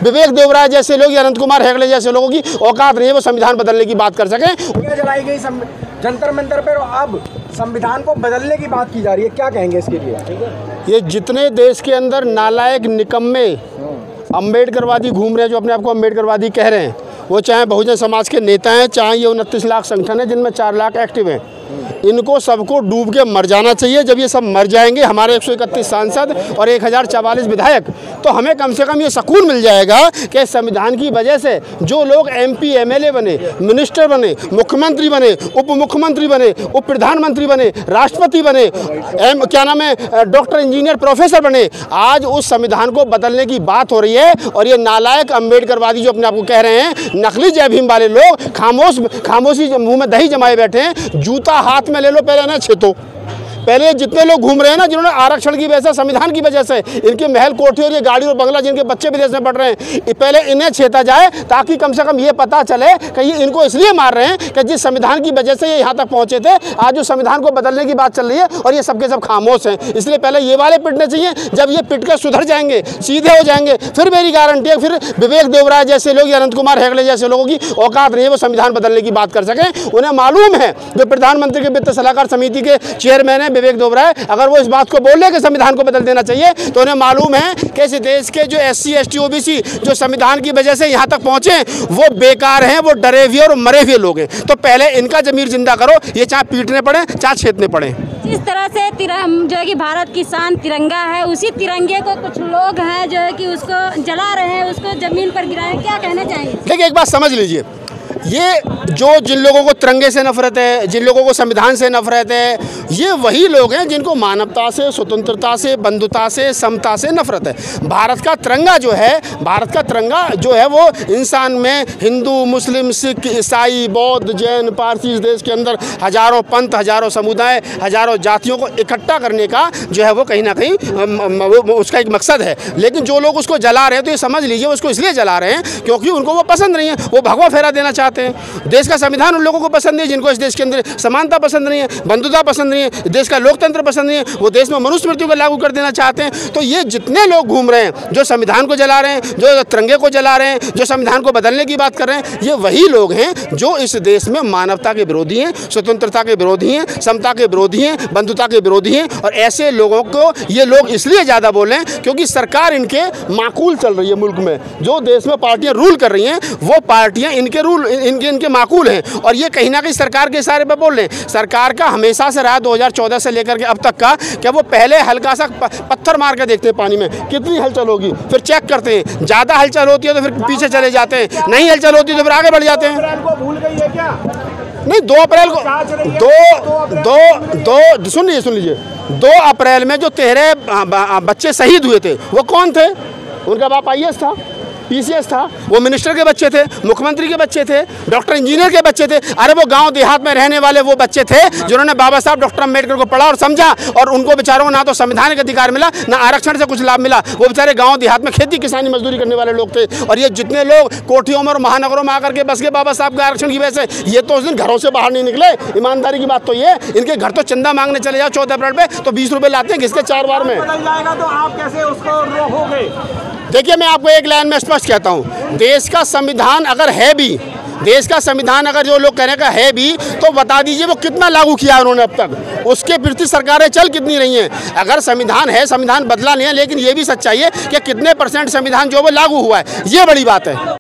विवेक देवराय जैसे लोग या अनंत कुमार हेगड़े जैसे लोगों की औकात नहीं है वो संविधान बदलने की बात कर सकें। जलाई गई जंतर मंतर पर अब संविधान को बदलने की बात की जा रही है, क्या कहेंगे इसके लिए? ये जितने देश के अंदर नालायक निकम्मे अम्बेडकरवादी घूम रहे हैं, जो अपने आप को अम्बेडकरवादी कह रहे हैं, वो चाहे बहुजन समाज के नेता हैं, चाहे ये 29 लाख संगठन है जिनमें 4 लाख एक्टिव हैं, इनको सबको डूब के मर जाना चाहिए। जब ये सब मर जाएंगे, हमारे 131 सांसद और 1044 विधायक, तो हमें कम से कम ये सुकून मिल जाएगा कि संविधान की वजह से जो लोग MP MLA बने, मिनिस्टर बने, मुख्यमंत्री बने, उप मुख्यमंत्री बने, उप प्रधानमंत्री बने, राष्ट्रपति बने, क्या नाम है, डॉक्टर, इंजीनियर, प्रोफेसर बने, आज उस संविधान को बदलने की बात हो रही है। और ये नालायक अम्बेडकरवादी जो अपने आप को कह रहे हैं, नकली जय भीम वाले लोग खामोशी मुंह में दही जमाए बैठे हैं। जूता हाथ में ले लो पहले ना छेतो। पहले जितने लोग घूम रहे हैं ना, जिन्होंने आरक्षण की वजह से, संविधान की वजह से, इनके महल कोठी और ये गाड़ी और बंगला, जिनके बच्चे विदेश में पढ़ रहे हैं, पहले इन्हें छेता जाए ताकि कम से कम ये पता चले कि ये इनको इसलिए मार रहे हैं कि जिस संविधान की वजह से ये यहाँ तक पहुँचे थे, आज उस संविधान को बदलने की बात चल रही है और ये सबके सब खामोश हैं। इसलिए पहले ये वाले पिटने चाहिए। जब ये पिट कर सुधर जाएंगे, सीधे हो जाएंगे, फिर मेरी गारंटी है फिर विवेक देवराय जैसे लोग या अनंत कुमार हेगड़े जैसे लोगों की औकात नहीं है वो संविधान बदलने की बात कर सकें। उन्हें मालूम है, जो प्रधानमंत्री के वित्त सलाहकार समिति के चेयरमैन है विवेक देवराय, अगर वो इस बात को बोल रहे कि संविधान को बदल देना चाहिए, तो उन्हें मालूम है कि इस देश के जो SC ST OBC जो संविधान की वजह से यहाँ तक पहुँचे वो बेकार हैं, वो डरे हुए और मरे हुए लोग हैं। तो पहले इनका जमीर जिंदा करो, ये चाहे पीटने पड़े चाहे छेदने पड़े। इस तरह से जो है कि भारत की शान तिरंगा है, उसी तिरंगे को कुछ लोग हैं जो है कि उसको जला रहे हैं, उसको जमीन पर गिरा रहे हैं, क्या कहना चाहेंगे? देखिए, एक बात समझ लीजिए, ये जिन लोगों को तिरंगे से नफरत है, जिन लोगों को संविधान से नफरत है, ये वही लोग हैं जिनको मानवता से, स्वतंत्रता से, बंधुता से, समता से नफरत है। भारत का तिरंगा जो है वो इंसान में हिंदू, मुस्लिम, सिख, ईसाई, बौद्ध, जैन, पारसी, इस देश के अंदर हजारों पंथ, हजारों समुदाय, हजारों जातियों को इकट्ठा करने का जो है वो कहीं ना कहीं उसका एक मकसद है। लेकिन जो लोग उसको जला रहे हैं, तो ये समझ लीजिए वो उसको इसलिए जला रहे हैं क्योंकि उनको वो पसंद नहीं है, वो भगवा फेरा देना चाहते हैं। देश का संविधान उन लोगों को पसंद है जिनको इस देश के अंदर समानता पसंद नहीं है, बंधुता पसंद नहीं है, देश का लोकतंत्र पसंद नहीं है, वो देश में मनुस्मृति को लागू कर देना चाहते हैं। तो ये जितने लोग घूम रहे हैं, जो संविधान को जला रहे हैं, जो तिरंगे को जला रहे हैं, जो संविधान को बदलने की बात कर रहे हैं, ये वही लोग हैं जो इस देश में मानवता के विरोधी हैं, स्वतंत्रता के विरोधी हैं, समता के विरोधी हैं, बंधुता के विरोधी हैं। और ऐसे लोगों को ये लोग इसलिए ज़्यादा बोल रहे हैं क्योंकि सरकार इनके माकूल चल रही है। मुल्क में जो देश में पार्टियां रूल कर रही हैं, वो पार्टियां इनके माकूल हैं। और ये कहीं ना कहीं सरकार के इशारे पे बोल रहे हैं। सरकार का हमेशा से रहा 2014 से लेकर के अब तक का, क्या वो पहले हल्का सा पत्थर मार के देखते हैं पानी में कितनी हलचल होगी, फिर चेक करते हैं, ज़्यादा हलचल होती है तो फिर पीछे चले जाते हैं, नहीं हलचल होती तो फिर आगे बढ़ जाते हैं। भूल गई है क्या? नहीं, 2 अप्रैल को सुन लीजिए 2 अप्रैल में जो 13 बच्चे शहीद हुए थे वो कौन थे? उनका बाप IAS था, PCS था, वो मिनिस्टर के बच्चे थे, मुख्यमंत्री के बच्चे थे, डॉक्टर, इंजीनियर के बच्चे थे। अरे वो गांव देहात में रहने वाले वो बच्चे थे जिन्होंने बाबा साहब डॉक्टर अम्बेडकर को पढ़ा और समझा, और उनको बेचारों को ना तो संविधानिक अधिकार मिला, ना आरक्षण से कुछ लाभ मिला। वो बेचारे गांव देहात में खेती किसानी मजदूरी करने वाले लोग थे। और ये जितने लोग कोठियों में और महानगरों में आकर के बस के बाबा साहब के आरक्षण की वजह से, ये तो उस दिन घरों से बाहर नहीं निकले। ईमानदारी की बात तो ये, इनके घर तो चंदा मांगने चले जाओ 14 अप्रैल पे तो 20 रुपये लाते हैं घिसके 4 बार में। बदल जाएगा तो आप कैसे उसको रोकोगे? देखिए, मैं आपको एक लाइन में स्पष्ट कहता हूँ, देश का संविधान अगर है भी, देश का संविधान अगर जो लोग कहने का है भी, तो बता दीजिए वो कितना लागू किया उन्होंने अब तक, उसके प्रति सरकारें चल कितनी रही हैं। अगर संविधान है, संविधान बदला नहीं है, लेकिन ये भी सच्चाई है कि कितने % संविधान जो वो लागू हुआ है, ये बड़ी बात है।